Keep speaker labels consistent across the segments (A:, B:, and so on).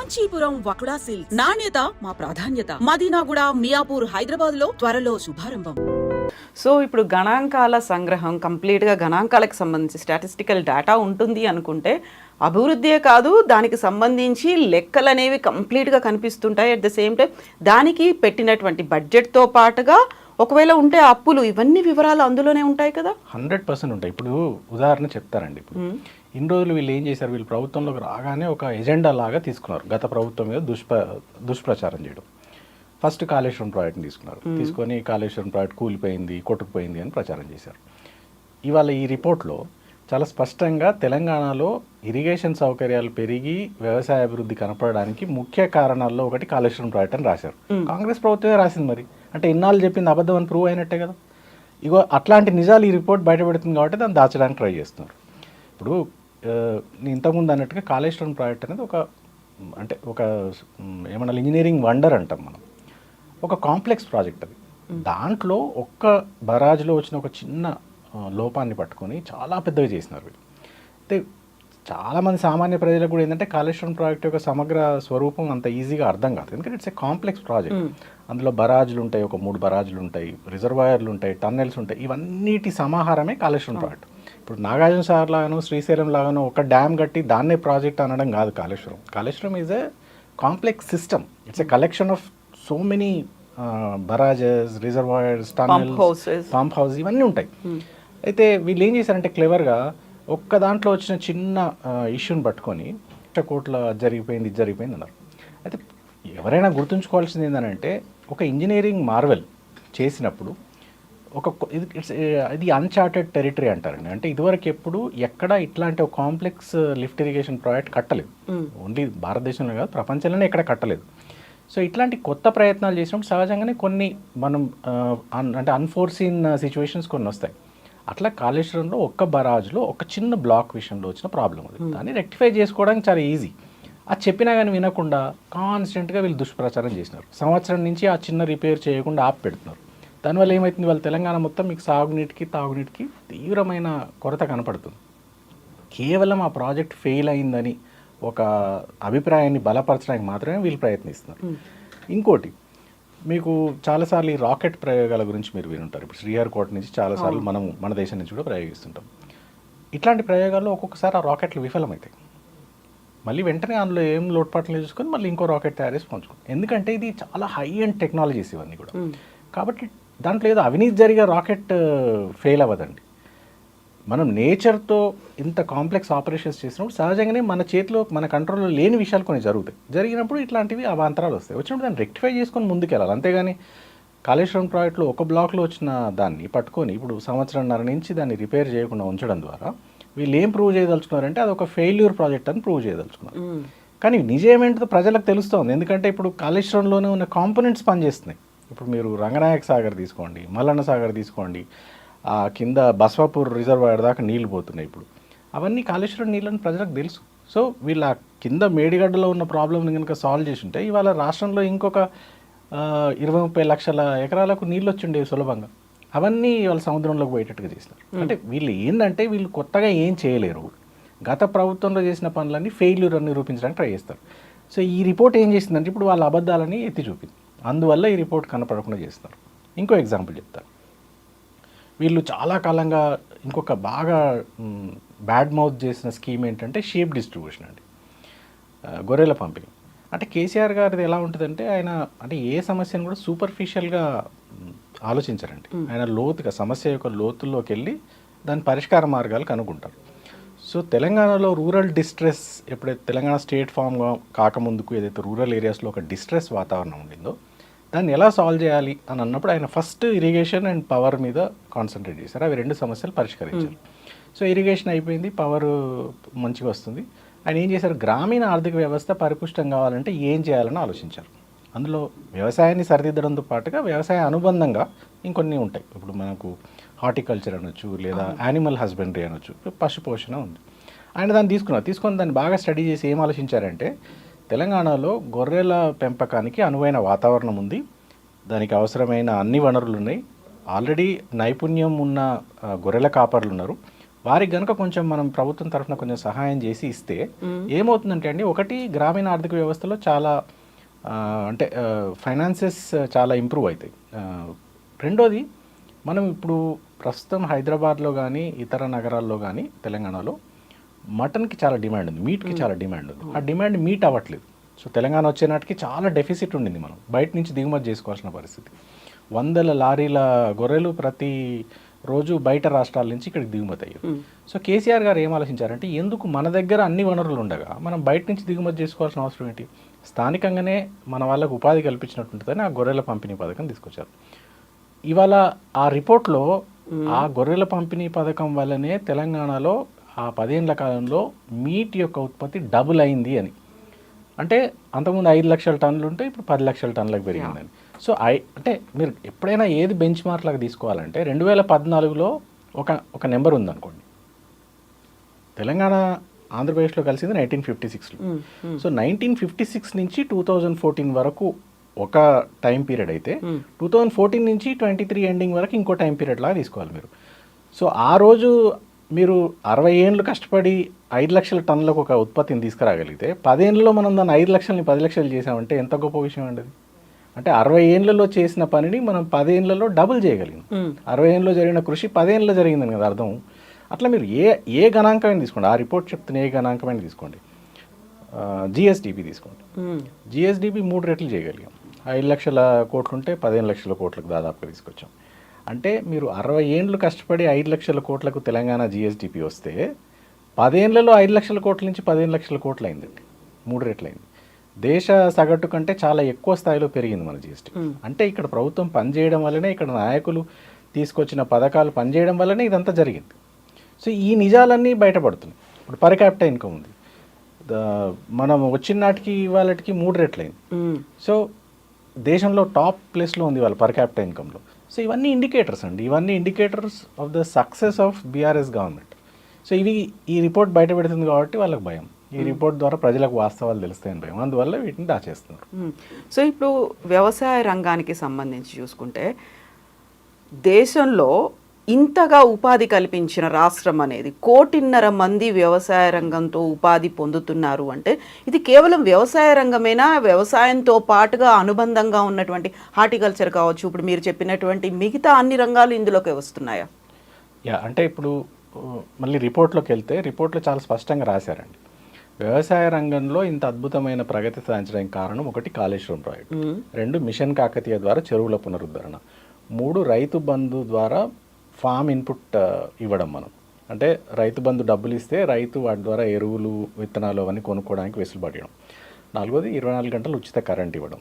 A: Kanchipuram వకుడా silks నాణ్యత మా ప్రాధాన్యత. మదీనాగూడ, మియాపూర్, హైదరాబాద్ లో త్వరలో శుభారంభం.
B: సో ఇప్పుడు గణాంకాల సంగ్రహం కంప్లీట్గా గణాంకాలకు సంబంధించి స్టాటిస్టికల్ డేటా ఉంటుంది అనుకుంటే అభివృద్ధియే కాదు, దానికి సంబంధించి లెక్కలు అనేవి కంప్లీట్గా కనిపిస్తుంటాయి. అట్ ద సేమ్ టైం దానికి పెట్టినటువంటి బడ్జెట్తో పాటుగా ఒకవేళ ఉంటే అప్పులు, ఇవన్నీ వివరాలు అందులోనే ఉంటాయి కదా.
C: 100% ఉంటాయి. ఇప్పుడు ఉదాహరణ చెప్తారండి. ఇప్పుడు ఇన్ని రోజులు వీళ్ళు ఏం చేశారు, వీళ్ళు ప్రభుత్వంలోకి రాగానే ఒక ఎజెండా లాగా తీసుకున్నారు గత ప్రభుత్వం మీద దుష్ప్రచారం చేయడం. ఫస్ట్ కాళేశ్వరం ప్రాజెక్ట్ని తీసుకున్నారు. తీసుకొని కాళేశ్వరం ప్రాజెక్ట్ కూలిపోయింది, కొట్టుకుపోయింది అని ప్రచారం చేశారు. ఇవాళ ఈ రిపోర్ట్లో చాలా స్పష్టంగా తెలంగాణలో ఇరిగేషన్ సౌకర్యాలు పెరిగి వ్యవసాయ అభివృద్ధి కనపడడానికి ముఖ్య కారణాల్లో ఒకటి కాళేశ్వరం ప్రాజెక్ట్ అని రాశారు. కాంగ్రెస్ ప్రభుత్వమే రాసింది. మరి అంటే ఇన్నాళ్ళు చెప్పింది అబద్ధం అని ప్రూవ్ అయినట్టే కదా. ఇగో అట్లాంటి నిజాలు ఈ రిపోర్ట్ బయటపెడుతుంది కాబట్టి దాన్ని దాచడానికి ట్రై చేస్తున్నారు. ఇప్పుడు నేను ఇంతకుముందు అన్నట్టుగా కాళేశ్వరం ప్రాజెక్ట్ అనేది ఒక ఏమన్నా ఇంజనీరింగ్ వండర్ అంటాం మనం. ఒక కాంప్లెక్స్ ప్రాజెక్ట్ అది. దాంట్లో ఒక్క బరాజ్లో వచ్చిన ఒక చిన్న లోపాన్ని పట్టుకొని చాలా పెద్దగా చేసినారు వీళ్ళు. అయితే చాలామంది సామాన్య ప్రజలకు కూడా ఏంటంటే కాళేశ్వరం ప్రాజెక్ట్ యొక్క సమగ్ర స్వరూపం అంత ఈజీగా అర్థం కాదు. ఎందుకంటే ఇట్స్ ఏ కాంప్లెక్స్ ప్రాజెక్ట్. అందులో బరాజులు ఉంటాయి, ఒక 3 బరాజులు ఉంటాయి, రిజర్వాయర్లు ఉంటాయి, టన్నెల్స్ ఉంటాయి. ఇవన్నిటి సమాహారమే కాళేశ్వరం ప్రాజెక్ట్. ఇప్పుడు నాగార్జున సాగర్ లాగానో శ్రీశైలం లాగానో ఒక డ్యామ్ కట్టి దాన్నే ప్రాజెక్ట్ అనడం కాదు Kaleshwaram. Kaleshwaram is a complex system. It's a collection of so many barrages, reservoirs, tunnels, pump house ఇవన్నీ ఉంటాయి. అయితే వీళ్ళు ఏం చేశారంటే క్లెవర్గా ఒక్క దాంట్లో వచ్చిన చిన్న ఇష్యూని పట్టుకొని కోట్ల జరిగిపోయింది, ఇది జరిగిపోయింది అన్నారు. అయితే ఎవరైనా గుర్తుంచుకోవాల్సింది ఏంటంటే ఒక ఇంజనీరింగ్ మార్వెల్ చేసినప్పుడు ఇది అన్చార్టెడ్ టెరిటరీ అంటారండి. అంటే ఇదివరకు ఎప్పుడు ఎక్కడ ఇట్లాంటి ఒక కాంప్లెక్స్ లిఫ్ట్ ఇరిగేషన్ ప్రాజెక్ట్ కట్టలేదు. ఓన్లీ భారతదేశంలో కాదు, ప్రపంచంలోనే ఎక్కడ కట్టలేదు. సో ఇట్లాంటి కొత్త ప్రయత్నాలు చేసినప్పుడు సహజంగానే కొన్ని మనం అంటే అన్ఫోర్సీన్ సిచ్యువేషన్స్ కొన్ని వస్తాయి. అట్లా కాళేశ్వరంలో ఒక్క బరాజ్లో ఒక చిన్న బ్లాక్ విషయంలో వచ్చిన ప్రాబ్లం అది. దాన్ని రెక్టిఫై చేసుకోవడానికి చాలా ఈజీ. అది చెప్పినా కానీ వినకుండా కాన్స్టెంట్గా వీళ్ళు దుష్ప్రచారం చేసినారు. సంవత్సరం నుంచి ఆ చిన్న రిపేర్ చేయకుండా ఆపి పెడుతున్నారు. దానివల్ల ఏమవుతుంది, వాళ్ళ తెలంగాణ మొత్తం మీకు సాగునీటికి, తాగునీటికి తీవ్రమైన కొరత కనపడుతుంది. కేవలం ఆ ప్రాజెక్ట్ ఫెయిల్ అయిందని ఒక అభిప్రాయాన్ని బలపరచడానికి మాత్రమే వీళ్ళు ప్రయత్నిస్తున్నారు. ఇంకోటి, మీకు చాలాసార్లు ఈ రాకెట్ ప్రయోగాల గురించి మీరు వినుంటారు. ఇప్పుడు శ్రీహరికోట నుంచి చాలాసార్లు మన దేశం నుంచి కూడా ప్రయోగిస్తుంటాం. ఇట్లాంటి ప్రయోగాల్లో ఒక్కొక్కసారి ఆ రాకెట్లు విఫలమవుతాయి. మళ్ళీ వెంటనే అందులో ఏం లోటుపాట్లు చూసుకొని మళ్ళీ ఇంకో రాకెట్ తయారు చేసి పంచుకోండి. ఎందుకంటే ఇది చాలా హై అండ్ టెక్నాలజీస్ ఇవన్నీ కూడా. కాబట్టి దాంట్లో ఏదో అవినీతి జరిగే రాకెట్ ఫెయిల్ అవ్వదండి. మనం నేచర్తో ఇంత కాంప్లెక్స్ ఆపరేషన్స్ చేసినప్పుడు సహజంగానే మన చేతిలో, మన కంట్రోల్లో లేని విషయాలు కొన్ని జరుగుతాయి. జరిగినప్పుడు ఇట్లాంటివి అవాంతరాలు వస్తాయి. వచ్చినప్పుడు దాన్ని రెక్టిఫై చేసుకొని ముందుకెళ్ళాలి. అంతేగాని కాళేశ్వరం ప్రాజెక్టులో ఒక బ్లాక్లో వచ్చిన దాన్ని పట్టుకొని ఇప్పుడు సంవత్సరంన్నర నుంచి దాన్ని రిపేర్ చేయకుండా ఉంచడం ద్వారా వీళ్ళు ఏం ప్రూవ్ చేయదలుచుకున్నారంటే అది ఒక ఫెయిల్యూర్ ప్రాజెక్ట్ అని ప్రూవ్ చేయదలుచుకున్నారు. కానీ నిజమేంటో ప్రజలకు తెలుస్తుంది. ఎందుకంటే ఇప్పుడు కాళేశ్వరంలోనే ఉన్న కాంపోనెంట్స్ పనిచేస్తున్నాయి. ఇప్పుడు మీరు రంగనాయక సాగర్ తీసుకోండి, మల్లన్న సాగర్ తీసుకోండి, ఆ కింద బస్వాపూర్ రిజర్వాయర్ దాకా నీళ్లు పోతున్నాయి. ఇప్పుడు అవన్నీ కాళేశ్వరం నీళ్ళని ప్రజలకు తెలుసు. సో వీళ్ళ కింద మేడిగడ్డలో ఉన్న ప్రాబ్లమ్ని కనుక సాల్వ్ చేసి ఉంటే ఇవాళ రాష్ట్రంలో ఇంకొక 20-30 లక్షల ఎకరాలకు నీళ్ళు వచ్చిండేవి సులభంగా. అవన్నీ వాళ్ళ సముద్రంలోకి పోయేటట్టుగా చేస్తారు. అంటే వీళ్ళు ఏంటంటే వీళ్ళు కొత్తగా ఏం చేయలేరు. గత ప్రభుత్వంలో చేసిన పనులన్నీ ఫెయిల్యూర్ అని నిరూపించడానికి ట్రై చేస్తారు. సో ఈ రిపోర్ట్ ఏం చేసిందంటే ఇప్పుడు వాళ్ళ అబద్ధాలని ఎత్తి చూపింది. అందువల్ల ఈ రిపోర్ట్ కనపడకుండా చేస్తున్నారు. ఇంకో ఎగ్జాంపుల్ చెప్తారు. వీళ్ళు చాలా కాలంగా ఇంకొక బాగా బ్యాడ్ మౌత్ చేసిన స్కీమ్ ఏంటంటే షీప్ డిస్ట్రిబ్యూషన్ అండి, గొర్రెల పంపిణీ. అంటే కేసీఆర్ గారిది ఎలా ఉంటుందంటే ఆయన అంటే ఏ సమస్యను కూడా సూపర్ఫిషియల్గా ఆలోచించారండి. ఆయన లోతుగా సమస్య యొక్క లోతుల్లోకి వెళ్ళి దాని పరిష్కార మార్గాలు కనుక్కుంటారు. సో తెలంగాణలో రూరల్ డిస్ట్రెస్ ఎప్పుడైతే తెలంగాణ స్టేట్ ఫామ్గా కాకముందుకు ఏదైతే రూరల్ ఏరియాస్లో ఒక డిస్ట్రెస్ వాతావరణం ఉండిందో దాన్ని ఎలా సాల్వ్ చేయాలి అని అన్నప్పుడు ఆయన ఫస్ట్ ఇరిగేషన్ అండ్ పవర్ మీద కాన్సన్ట్రేట్ చేశారు. అవి 2 సమస్యలు పరిష్కరించారు. సో ఇరిగేషన్ అయిపోయింది, పవర్ మంచిగా వస్తుంది. ఆయన ఏం చేశారు, గ్రామీణ ఆర్థిక వ్యవస్థ పరిపుష్టం కావాలంటే ఏం చేయాలని ఆలోచించారు. అందులో వ్యవసాయాన్ని సరిదిద్దడంతో పాటుగా వ్యవసాయ అనుబంధంగా ఇంకొన్ని ఉంటాయి. ఇప్పుడు మనకు హార్టికల్చర్ అనొచ్చు, లేదా యానిమల్ హస్బెండరీ అనొచ్చు, పశుపోషణ ఉంది. ఆయన దాన్ని తీసుకొని దాన్ని బాగా స్టడీ చేసి ఏం ఆలోచించారంటే తెలంగాణలో గొర్రెల పెంపకానికి అనువైన వాతావరణం ఉంది, దానికి అవసరమైన అన్ని వనరులు ఉన్నాయి, ఆల్రెడీ నైపుణ్యం ఉన్న గొర్రెల కాపర్లు ఉన్నారు, వారికి కనుక కొంచెం మనం ప్రభుత్వం తరఫున కొంచెం సహాయం చేసి ఇస్తే ఏమవుతుందంటే అండి, ఒకటి గ్రామీణ ఆర్థిక వ్యవస్థలో చాలా అంటే ఫైనాన్సెస్ చాలా ఇంప్రూవ్ అవుతాయి. రెండోది, మనం ఇప్పుడు ప్రస్తుతం హైదరాబాద్లో కానీ ఇతర నగరాల్లో కానీ తెలంగాణలో మటన్కి చాలా డిమాండ్ ఉంది, మీట్కి చాలా డిమాండ్ ఉంది. ఆ డిమాండ్ మీట్ అవ్వట్లేదు. సో తెలంగాణ వచ్చే నాటికి చాలా డెఫిసిట్ ఉండింది. మనం బయట నుంచి దిగుమతి చేసుకోవాల్సిన పరిస్థితి. 100 లారీల గొర్రెలు ప్రతి రోజు బయట రాష్ట్రాల నుంచి ఇక్కడికి దిగుమతి అయ్యారు. సో కేసీఆర్ గారు ఏం ఆలోచించారంటే, ఎందుకు మన దగ్గర అన్ని వనరులు ఉండగా మనం బయట నుంచి దిగుమతి చేసుకోవాల్సిన అవసరం ఏంటి, స్థానికంగానే మన వాళ్ళకు ఉపాధి కల్పించినట్టుంటుందని ఆ గొర్రెల పంపిణీ పథకం తీసుకొచ్చారు. ఇవాళ ఆ రిపోర్ట్లో ఆ గొర్రెల పంపిణీ పథకం వల్లనే తెలంగాణలో ఆ 10 ఏళ్ల కాలంలో మీట్ యొక్క ఉత్పత్తి డబుల్ అయింది అని. అంటే అంతకుముందు 5 లక్షల టన్నులు ఉంటే ఇప్పుడు 10 లక్షల టన్నులకు పెరిగిందని. సో అంటే మీరు ఎప్పుడైనా ఏది బెంచ్ మార్క్ లాగా తీసుకోవాలంటే 2014లో ఒక నెంబర్ ఉందనుకోండి. తెలంగాణ ఆంధ్రప్రదేశ్లో కలిసింది 1956లో. సో 1956 నుంచి 2014 వరకు ఒక టైం పీరియడ్ అయితే 2014 నుంచి 23 ఎండింగ్ వరకు ఇంకో టైం పీరియడ్ లాగా తీసుకోవాలి మీరు. సో ఆ రోజు మీరు 60 ఏళ్ళు కష్టపడి 5 లక్షల టన్నులకు ఒక ఉత్పత్తిని తీసుకురాగలిగితే 10 ఏళ్ళలో మనం దాన్ని 5 లక్షలని 10 లక్షలు చేసామంటే ఎంత గొప్ప విషయం అండి. అంటే 60 ఏళ్లలో చేసిన పనిని మనం 10 ఏళ్లలో డబుల్ చేయగలిగాం. 60 ఏళ్ళలో జరిగిన కృషి 10 ఏళ్ళలో జరిగిందని కదా అర్థం. అట్లా మీరు ఏ గణాంకమైన తీసుకోండి, ఆ రిపోర్ట్ చెప్తున్న ఏ గణాంకమైన తీసుకోండి. జిఎస్డిపి తీసుకోండి, జిఎస్డిపి 3 రెట్లు చేయగలిగాం. 5 లక్షల కోట్లు ఉంటే 15 లక్షల కోట్లకు దాదాపుగా తీసుకొచ్చాం. అంటే మీరు 60 ఏళ్ళు కష్టపడి 5 లక్షల కోట్లకు తెలంగాణ జిఎస్డిపి వస్తే 10 ఏళ్లలో 5 లక్షల కోట్ల నుంచి 15 లక్షల కోట్లు అయిందండి, 3 రెట్లు అయింది. దేశ సగటు కంటే చాలా ఎక్కువ స్థాయిలో పెరిగింది మన జిఎస్టీ. అంటే ఇక్కడ ప్రభుత్వం పనిచేయడం వల్లనే, ఇక్కడ నాయకులు తీసుకొచ్చిన పథకాలు పనిచేయడం వల్లనే ఇదంతా జరిగింది. సో ఈ నిజాలన్నీ బయటపడుతున్నాయి. ఇప్పుడు పర్ క్యాపిటల్ ఇన్కమ్ ఉంది, మనం వచ్చిన నాటికి ఇవాళకి 3 రెట్లయింది. సో దేశంలో టాప్ ప్లేస్లో ఉంది వాళ్ళ పర్ క్యాపిటల్ ఇన్కంలో. సో ఇవన్నీ ఇండికేటర్స్ అండి, ఇవన్నీ indicators of the success of BRS government. So ఈ రిపోర్ట్ బయట పెడుతుంది కాబట్టి వాళ్ళకి భయం, ఈ రిపోర్ట్ ద్వారా ప్రజలకు వాస్తవాలు తెలుస్తాయని భయం, అందువల్ల వీటిని దాచేస్తున్నారు.
B: సో ఇప్పుడు వ్యవసాయ రంగానికి సంబంధించి చూసుకుంటే దేశంలో ఇంతగా ఉపాధి కల్పించిన రాష్ట్రం అనేది 1.5 కోటి మంది వ్యవసాయ రంగంతో ఉపాధి పొందుతున్నారు అంటే ఇది కేవలం వ్యవసాయ రంగమేనా, వ్యవసాయంతో పాటుగా అనుబంధంగా ఉన్నటువంటి హార్టికల్చర్ కావచ్చు, ఇప్పుడు మీరు చెప్పినటువంటి మిగతా అన్ని రంగాలు ఇందులోకి వస్తున్నాయా?
C: అంటే ఇప్పుడు మళ్ళీ రిపోర్ట్లోకి వెళ్తే రిపోర్ట్లో చాలా స్పష్టంగా రాశారండి, వ్యవసాయ రంగంలో ఇంత అద్భుతమైన ప్రగతి సాధించడానికి కారణం 1 కాళేశ్వరం ప్రాజెక్టు, 2 మిషన్ కాకతీయ ద్వారా చెరువుల పునరుద్ధరణ, 3 రైతు బంధు ద్వారా ఫామ్ ఇన్పుట్ ఇవ్వడం. మనం అంటే రైతు బంధు డబ్బులు ఇస్తే రైతు వాటి ద్వారా ఎరువులు విత్తనాలు అవన్నీ కొనుక్కోవడానికి వెసులుబాటు ఇవ్వడం, 4వది 24 గంటలు ఉచిత కరెంట్ ఇవ్వడం,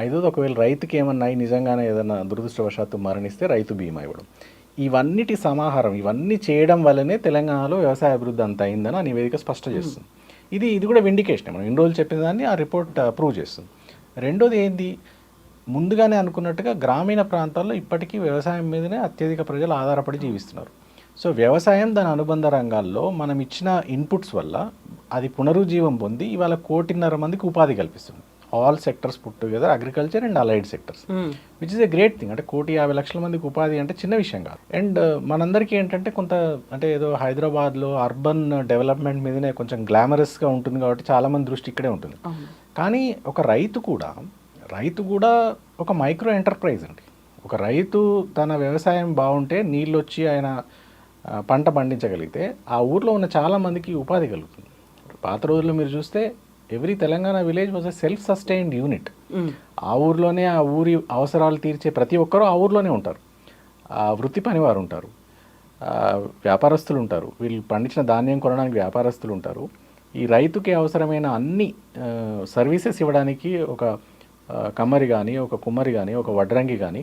C: 5వది ఒకవేళ రైతుకి ఏమన్నా నిజంగానే ఏదైనా దురదృష్టవశాత్తు మరణిస్తే రైతు బీమా ఇవ్వడం. ఇవన్నిటి సమాహారం, ఇవన్నీ చేయడం వల్లనే తెలంగాణలో వ్యవసాయ అభివృద్ధి అంత అయిందని ఆ నివేదిక స్పష్టం చేస్తుంది. ఇది కూడా విండికేషన్, మనం ఇన్ని రోజులు చెప్పిన దాన్ని ఆ రిపోర్ట్ ప్రూవ్ చేస్తుంది. రెండోది ఏంది, ముందుగానే అనుకున్నట్టుగా గ్రామీణ ప్రాంతాల్లో ఇప్పటికీ వ్యవసాయం మీదనే అత్యధిక ప్రజలు ఆధారపడి జీవిస్తున్నారు. సో వ్యవసాయం దాని అనుబంధ రంగాల్లో మనం ఇచ్చిన ఇన్పుట్స్ వల్ల అది పునరుజ్జీవం పొంది ఇవాళ 1.5 కోటి మందికి ఉపాధి కల్పిస్తుంది. All sectors put together, agriculture and allied sectors, which is a great thing. అంటే 1,50,00,000 మందికి ఉపాధి అంటే చిన్న విషయం కాదు. అండ్ మనందరికీ ఏంటంటే కొంత అంటే ఏదో హైదరాబాద్లో అర్బన్ డెవలప్మెంట్ మీదనే కొంచెం గ్లామరస్గా ఉంటుంది కాబట్టి చాలామంది దృష్టి ఇక్కడే ఉంటుంది. కానీ ఒక రైతు కూడా ఒక మైక్రో ఎంటర్ప్రైజ్ అండి. ఒక రైతు తన వ్యవసాయం బాగుంటే, నీళ్ళు వచ్చి ఆయన పంట పండించగలిగితే ఆ ఊర్లో ఉన్న చాలామందికి ఉపాధి కలుగుతుంది. పాత రోజుల్లో మీరు చూస్తే every Telangana village was a self sustained unit. ఆ ఊర్లోనే ఆ ఊరి అవసరాలు తీర్చే ప్రతి ఒక్కరూ ఆ ఊర్లోనే ఉంటారు. వృత్తి పనివారు ఉంటారు, వ్యాపారస్తులు ఉంటారు, వీళ్ళు పండించిన ధాన్యం కొనడానికి వ్యాపారస్తులు ఉంటారు. ఈ రైతుకి అవసరమైన అన్ని సర్వీసెస్ ఇవ్వడానికి ఒక కమ్మరి కానీ, ఒక కుమ్మరి కానీ, ఒక వడ్రంగి కానీ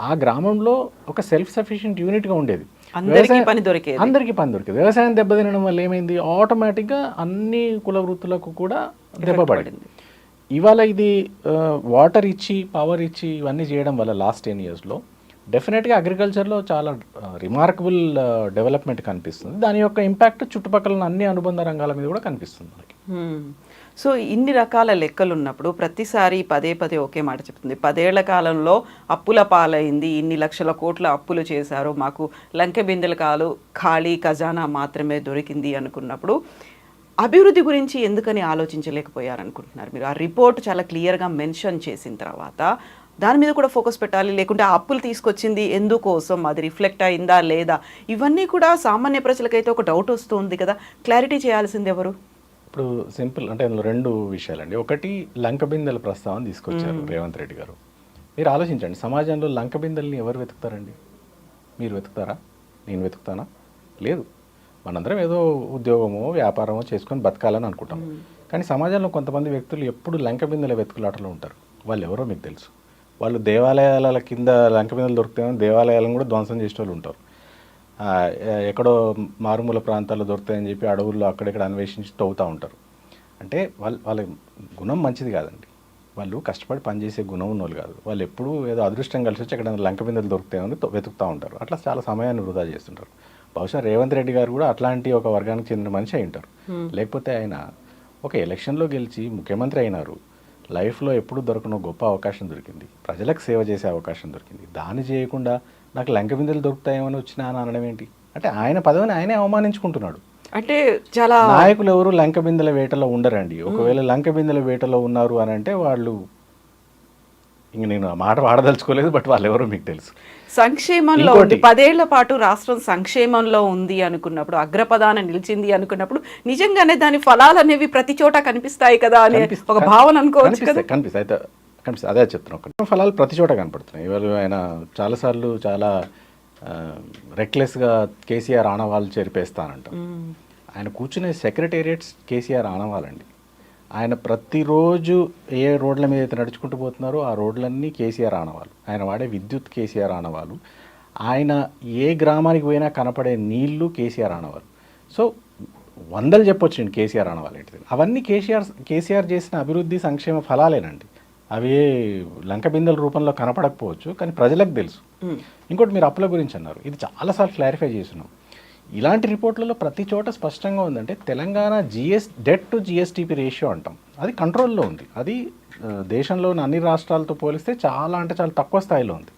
C: ఆ గ్రామంలో ఒక సెల్ఫ్ సఫిషియెంట్ యూనిట్గా ఉండేది. అందరికీ పని దొరికేది. వ్యవసాయం దెబ్బతినడం వల్ల ఏమైంది, ఆటోమేటిక్గా అన్ని కుల వృత్తులకు కూడా దెబ్బపడింది. ఇవాళ ఇది వాటర్ ఇచ్చి, పవర్ ఇచ్చి ఇవన్నీ చేయడం వల్ల లాస్ట్ 10 yearsలో డెఫినెట్గా అగ్రికల్చర్లో చాలా రిమార్కబుల్ డెవలప్మెంట్ కనిపిస్తుంది. దాని యొక్క ఇంపాక్ట్ చుట్టుపక్కల అన్ని అనుబంధ రంగాల మీద కూడా కనిపిస్తుంది మనకి.
B: సో ఇన్ని రకాల లెక్కలు ఉన్నప్పుడు ప్రతిసారి పదే పదే ఒకే మాట చెప్తుంది, 10 ఏళ్ల కాలంలో అప్పుల పాలైంది, ఇన్ని లక్షల కోట్ల అప్పులు చేశారు, మాకు లంకె బిందెల కాలు ఖాళీ ఖజానా మాత్రమే దొరికింది అనుకున్నప్పుడు అభివృద్ధి గురించి ఎందుకని ఆలోచించలేకపోయారనుకుంటున్నారు మీరు? ఆ రిపోర్ట్ చాలా క్లియర్గా మెన్షన్ చేసిన తర్వాత దాని మీద కూడా ఫోకస్ పెట్టాలి, లేకుంటే ఆ అప్పులు తీసుకొచ్చింది ఎందుకోసం, అది రిఫ్లెక్ట్ అయిందా లేదా, ఇవన్నీ కూడా సామాన్య ప్రజలకైతే ఒక డౌట్ వస్తుంది కదా, క్లారిటీ చేయాల్సింది ఎవరు?
C: ఇప్పుడు సింపుల్ అంటే అందులో 2 విషయాలండి. ఒకటి లంక బిందెల ప్రస్తావన తీసుకొచ్చారు రేవంత్ రెడ్డి గారు. మీరు ఆలోచించండి, సమాజంలో లంక బిందెల్ని ఎవరు వెతుకుతారండి? మీరు వెతుకుతారా? నేను వెతుకుతానా? లేదు. మనందరం ఏదో ఉద్యోగమో వ్యాపారమో చేసుకొని బతకాలని అనుకుంటాం. కానీ సమాజంలో కొంతమంది వ్యక్తులు ఎప్పుడు లంక బిందెల వెతుకులాటలో ఉంటారు. వాళ్ళు ఎవరో మీకు తెలుసు. వాళ్ళు దేవాలయాల కింద లంక బిందెలు దొరుకుతాయని దేవాలయాలను కూడా ధ్వంసం చేసే వాళ్ళు ఉంటారు. ఎక్కడో మారుమూల ప్రాంతాల్లో దొరుకుతాయని చెప్పి అడవుల్లో అక్కడెక్కడ అన్వేషించి తవ్వుతూ ఉంటారు. అంటే వాళ్ళ గుణం మంచిది కాదండి. వాళ్ళు కష్టపడి పనిచేసే గుణం ఉన్న వాళ్ళు కాదు. వాళ్ళు ఎప్పుడూ ఏదో అదృష్టం కలిసి వచ్చి ఎక్కడ లంక బిందెలు దొరుకుతాయని వెతుకుతూ ఉంటారు. అట్లా చాలా సమయాన్ని వృధా చేస్తుంటారు. బహుశా రేవంత్ రెడ్డి గారు కూడా అట్లాంటి ఒక వర్గానికి చెందిన మనిషి అయి ఉంటారు. లేకపోతే ఆయన ఒక ఎలక్షన్లో గెలిచి ముఖ్యమంత్రి అయినారు. లైఫ్లో ఎప్పుడు దొరకనో గొప్ప అవకాశం దొరికింది, ప్రజలకు సేవ చేసే అవకాశం దొరికింది. దాన్ని చేయకుండా నాకు లంక బిందెలు దొరుకుతాయేమని వచ్చినా అని అనడం ఏంటి? అంటే ఆయన పదవిని ఆయనే అవమానించుకుంటున్నాడు.
B: అంటే చాలా
C: నాయకులు ఎవరు లంక బిందెల వేటలో ఉండరండి. ఒకవేళ లంక బిందెల వేటలో ఉన్నారు అని అంటే వాళ్ళు, ఇంక నేను ఆ మాట వాడదలుచుకోలేదు, బట్ వాళ్ళు ఎవరో మీకు తెలుసు.
B: సంక్షేమంలో ఉంది, 10 ఏళ్ల పాటు రాష్ట్రం సంక్షేమంలో ఉంది అనుకున్నప్పుడు, అగ్రపదాన నిలిచింది అనుకున్నప్పుడు నిజంగానే దాని ఫలాలు అనేవి ప్రతి చోట కనిపిస్తాయి కదా అనే ఒక భావన అనుకోవచ్చు కదా.
C: కనిపిస్తాయి అదే చెప్తున్నాను. ఫలాలు ప్రతి చోట కనపడుతున్నాయి. ఇవాళ ఆయన చాలాసార్లు చాలా రెక్లెస్గా కేసీఆర్ ఆనవాళ్ళు చెరిపేస్తానంట. ఆయన కూర్చునే సెక్రటేరియట్స్ కేసీఆర్ ఆనవాళ్ళండి. ఆయన ప్రతిరోజు ఏ రోడ్ల మీద అయితే నడుచుకుంటూ పోతున్నారో ఆ రోడ్లన్నీ కేసీఆర్ ఆనవాళ్ళు. ఆయన వాడే విద్యుత్ కేసీఆర్ ఆనవాళ్ళు. ఆయన ఏ గ్రామానికి పోయినా కనపడే నీళ్లు కేసీఆర్ ఆనవాళ్ళు. సో వందలు చెప్పొచ్చు కేసీఆర్ ఆనవాళ్ళు ఏంటిది. అవన్నీ కేసీఆర్ చేసిన అభివృద్ధి సంక్షేమ ఫలాలేనండి. అవి లంక బిందెల రూపంలో కనపడకపోవచ్చు, కానీ ప్రజలకు తెలుసు. ఇంకోటి మీరు అప్పుల గురించి అన్నారు, ఇది చాలాసార్లు క్లారిఫై చేస్తున్నాం. ఇలాంటి రిపోర్ట్లలో ప్రతి చోట స్పష్టంగా ఉందంటే Telangana debt to GSTP ratio అంటాం, అది కంట్రోల్లో ఉంది. అది దేశంలోని అన్ని రాష్ట్రాలతో పోలిస్తే చాలా అంటే చాలా తక్కువ స్థాయిలో ఉంది.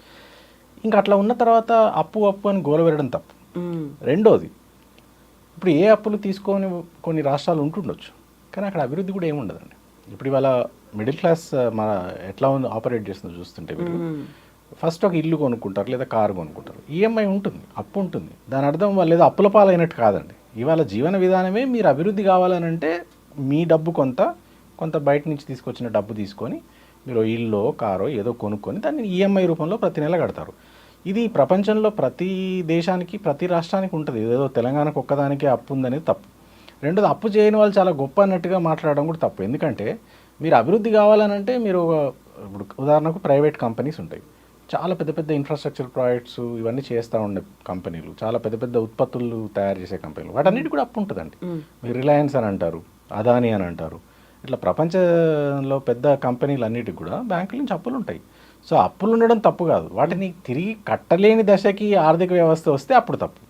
C: ఇంకా అట్లా ఉన్న తర్వాత అప్పు అని గోలవెరడం తప్పు. రెండోది, ఇప్పుడు ఏ అప్పులు తీసుకొని కొన్ని రాష్ట్రాలు ఉంటుండొచ్చు, కానీ అక్కడ అభివృద్ధి కూడా ఏముండదండి. ఇప్పుడు ఇవాళ మిడిల్ క్లాస్ మన ఎట్లా ఉంది ఆపరేట్ చేస్తుందో చూస్తుంటే, మీరు ఫస్ట్ ఒక ఇల్లు కొనుక్కుంటారు లేదా కారు కొనుక్కుంటారు, ఈఎంఐ ఉంటుంది, అప్పు ఉంటుంది. దాని అర్థం వాళ్ళు ఏదో అప్పుల పాలైనట్టు కాదండి. ఇవాళ జీవన విధానమే మీరు అభివృద్ధి కావాలనంటే మీ డబ్బు కొంత బయట నుంచి తీసుకొచ్చిన డబ్బు తీసుకొని మీరు ఇల్లు కారో ఏదో కొనుక్కొని దాన్ని ఈఎంఐ రూపంలో ప్రతి నెల కడతారు. ఇది ప్రపంచంలో ప్రతి దేశానికి ప్రతి రాష్ట్రానికి ఉంటుంది. ఏదో తెలంగాణకు ఒక్కదానికే అప్పు ఉందనేది తప్పు. రెండోది, అప్పు చేయని వాళ్ళు చాలా గొప్ప అన్నట్టుగా మాట్లాడడం కూడా తప్పు. ఎందుకంటే మీరు అభివృద్ధి కావాలనంటే మీరు ఇప్పుడు ఉదాహరణకు ప్రైవేట్ కంపెనీస్ ఉంటాయి, చాలా పెద్ద పెద్ద ఇన్ఫ్రాస్ట్రక్చర్ ప్రాజెక్ట్స్ ఇవన్నీ చేస్తూ ఉండే కంపెనీలు, చాలా పెద్ద పెద్ద ఉత్పత్తులు తయారు చేసే కంపెనీలు, వాటన్నిటి కూడా అప్పు ఉంటుందండి. మీరు రిలయన్స్ అని అంటారు, అదానీ అని అంటారు, ఇట్లా ప్రపంచంలో పెద్ద కంపెనీలు అన్నిటికి కూడా బ్యాంకుల నుంచి అప్పులు ఉంటాయి. సో అప్పులు ఉండడం తప్పు కాదు, వాటిని తిరిగి కట్టలేని దశకి ఆర్థిక వ్యవస్థ వస్తే అప్పుడు తప్పు.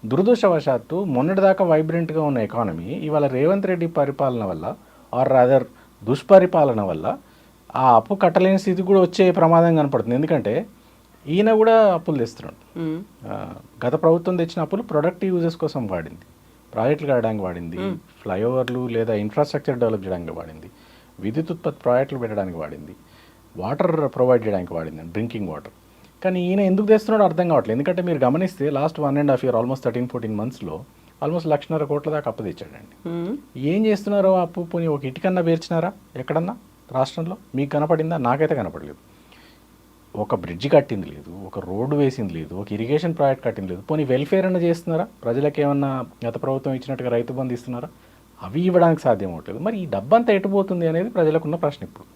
C: దురదృష్టవశాత్తు మొన్నటిదాకా వైబ్రెంట్గా ఉన్న ఎకానమీ ఇవాళ రేవంత్ రెడ్డి పరిపాలన వల్ల ఆర్ రాదర్ దుష్పరిపాలన వల్ల ఆ అప్పు కట్టలేని స్థితి కూడా వచ్చే ప్రమాదం కనపడుతుంది. ఎందుకంటే ఈయన కూడా అప్పులు తెస్తున్నాడు. గత ప్రభుత్వం తెచ్చిన అప్పులు ప్రొడక్టివ్ యూజెస్ కోసం వాడింది, ప్రాజెక్టులు కట్టడానికి వాడింది, ఫ్లైఓవర్లు లేదా ఇన్ఫ్రాస్ట్రక్చర్ డెవలప్ చేయడానికి వాడింది, విద్యుత్ ఉత్పత్తి ప్రాజెక్టులు పెట్టడానికి వాడింది, వాటర్ ప్రొవైడ్ చేయడానికి వాడింది, డ్రింకింగ్ వాటర్. కానీ ఈయన ఎందుకు తెస్తున్నాడో అర్థం కావట్లేదు. ఎందుకంటే మీరు గమనిస్తే లాస్ట్ 1.5 years ఆల్మోస్ట్ 13-14 monthsలో ఆల్మోస్ట్ 1,50,000 కోట్ల దాకా అప్పు తెచ్చాడండి. ఏం చేస్తున్నారో అప్పు పోనీ ఒక ఇటుకన్నా పేర్చినారా ఎక్కడన్నా రాష్ట్రంలో? మీకు కనపడిందా? నాకైతే కనపడలేదు. ఒక బ్రిడ్జ్ కట్టింది లేదు, ఒక రోడ్డు వేసింది లేదు, ఒక ఇరిగేషన్ ప్రాజెక్ట్ కట్టింది లేదు. పోనీ వెల్ఫేర్ అన్న చేస్తున్నారా? ప్రజలకు ఏమన్నా గత ప్రభుత్వం ఇచ్చినట్టుగా రైతు బంధు ఇస్తున్నారా? అవి ఇవ్వడానికి సాధ్యం అవట్లేదు. మరి ఈ డబ్బంతా ఎటుపోతుంది అనేది ప్రజలకున్న ప్రశ్న ఇప్పుడు.